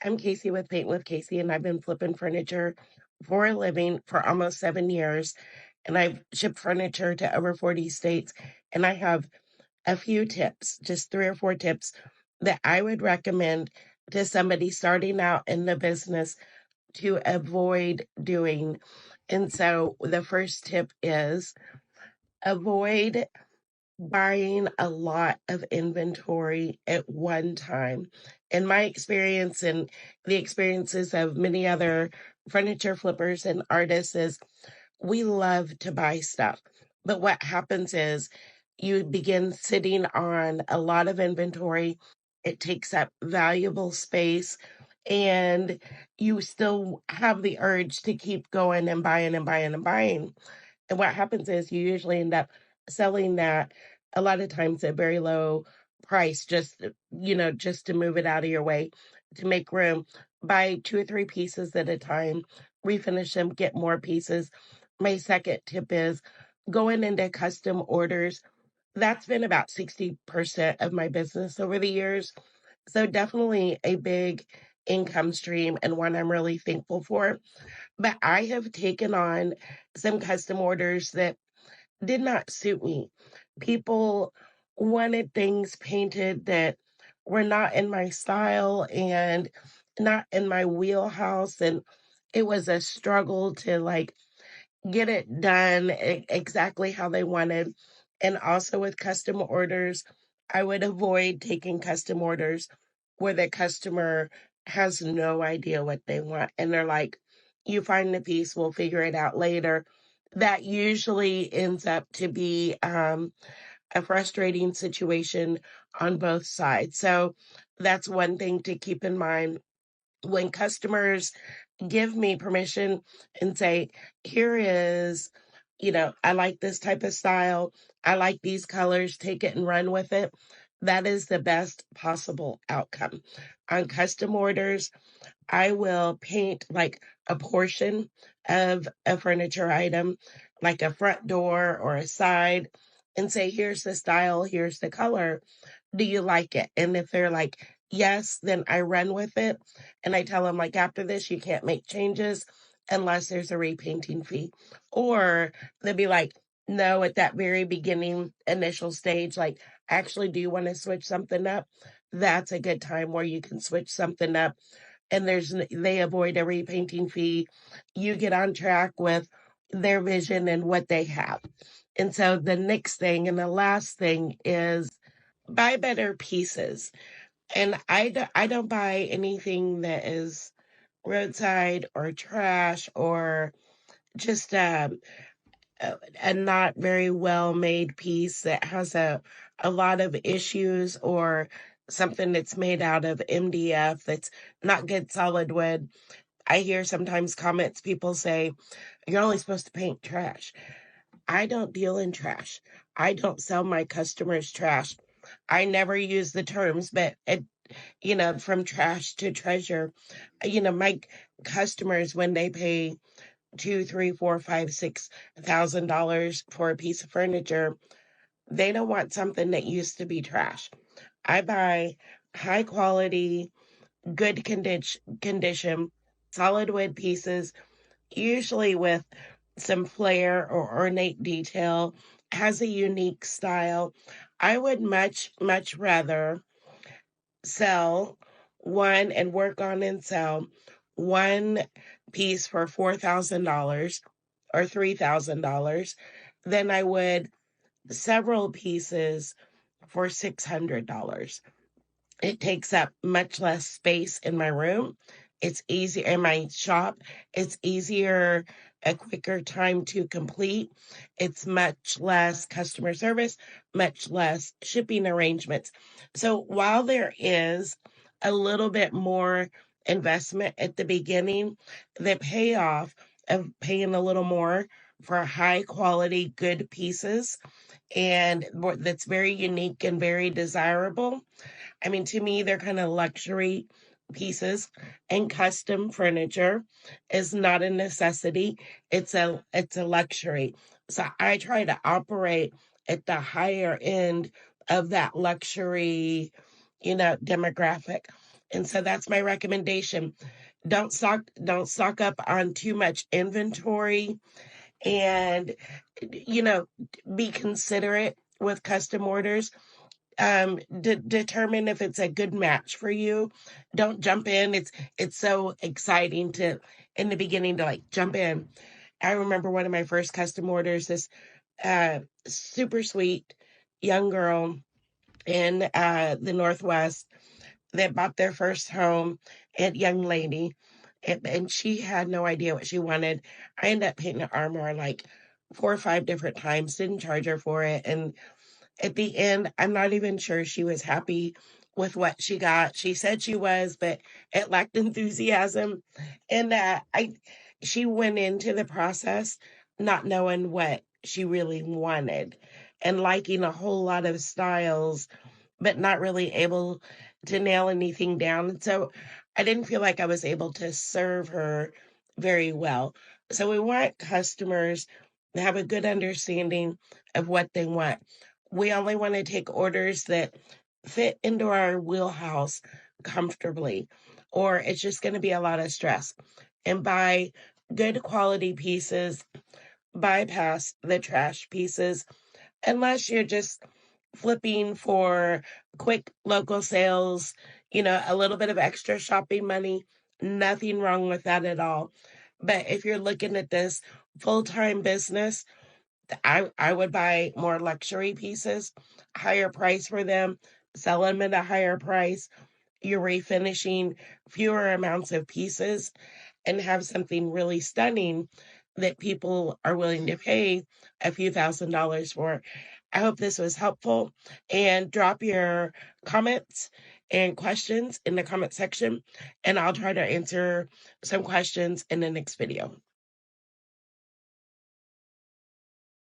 I'm Casey with Paint with Casey, and I've been flipping furniture for a living for almost 7 years. And I've shipped furniture to over 40 states. And I have a few tips, just 3 or 4 tips that I would recommend to somebody starting out in the business to avoid doing. And so the first tip is avoid buying a lot of inventory at one time. In my experience and the experiences of many other furniture flippers and artists is we love to buy stuff. But what happens is you begin sitting on a lot of inventory. It takes up valuable space and you still have the urge to keep going and buying and buying and buying. And what happens is you usually end up selling that a lot of times at very low price, just to move it out of your way to make room. Buy 2 or 3 pieces at a time, refinish them, get more pieces. My second tip is going into custom orders. That's been about 60% of my business over the years. So definitely a big income stream and one I'm really thankful for. But I have taken on some custom orders that did not suit me. People wanted things painted that were not in my style and not in my wheelhouse. And it was a struggle to get it done exactly how they wanted. And also with custom orders, I would avoid taking custom orders where the customer has no idea what they want. And they're like, you find the piece, we'll figure it out later. That usually ends up to be a frustrating situation on both sides. So that's one thing to keep in mind when customers give me permission and say, here is, I like this type of style. I like these colors. Take it and run with it. That is the best possible outcome. On custom orders, I will paint like a portion of a furniture item, like a front door or a side, and say, here's the style, here's the color. Do you like it? And if they're like, yes, then I run with it. And I tell them, like, after this, you can't make changes unless there's a repainting fee. Or they'll be like, no, at that very beginning initial stage, like, actually, do you want to switch something up? That's a good time where you can switch something up and they avoid a repainting fee. You get on track with their vision and what they have. And so the next thing and the last thing is buy better pieces. And I don't buy anything that is roadside or trash or just a not very well made piece that has a lot of issues or something that's made out of MDF that's not good solid wood. I hear sometimes comments people say, you're only supposed to paint trash. I don't deal in trash. I don't sell my customers trash. I never use the terms, but from trash to treasure, my customers, when they pay two, three, four, five, $6,000 for a piece of furniture, they don't want something that used to be trash. I buy high quality, good condition, solid wood pieces, usually with some flair or ornate detail, has a unique style. I would much, much rather sell one and work on and sell one piece for $4,000 or $3,000 than I would several pieces for $600. It takes up much less space in my room. It's easier in my shop. It's easier, a quicker time to complete. It's much less customer service, much less shipping arrangements. So while there is a little bit more investment at the beginning, the payoff of paying a little more for high quality, good pieces and that's very unique and very desirable. I mean, to me, they're kind of luxury pieces, and custom furniture is not a necessity. It's a luxury. So I try to operate at the higher end of that luxury, demographic. And so that's my recommendation. Don't stock up on too much inventory, and you know, be considerate with custom orders. Determine if it's a good match for you. Don't jump in. It's so exciting to in the beginning to like jump in. I remember one of my first custom orders, this super sweet young girl in the Northwest that bought their first home, and young lady, and she had no idea what she wanted. I ended up painting her armor like 4 or 5 different times, didn't charge her for it, and at the end, I'm not even sure she was happy with what she got. She said she was, but it lacked enthusiasm. And she went into the process not knowing what she really wanted and liking a whole lot of styles, but not really able to nail anything down. And so I didn't feel like I was able to serve her very well. So we want customers to have a good understanding of what they want. We only want to take orders that fit into our wheelhouse comfortably, or it's just going to be a lot of stress. And buy good quality pieces, bypass the trash pieces, unless you're just flipping for quick local sales, a little bit of extra shopping money. Nothing wrong with that at all. But if you're looking at this full-time business, I would buy more luxury pieces, higher price for them, sell them at a higher price. You're refinishing fewer amounts of pieces and have something really stunning that people are willing to pay a few $1,000s for. I hope this was helpful, and drop your comments and questions in the comment section, and I'll try to answer some questions in the next video.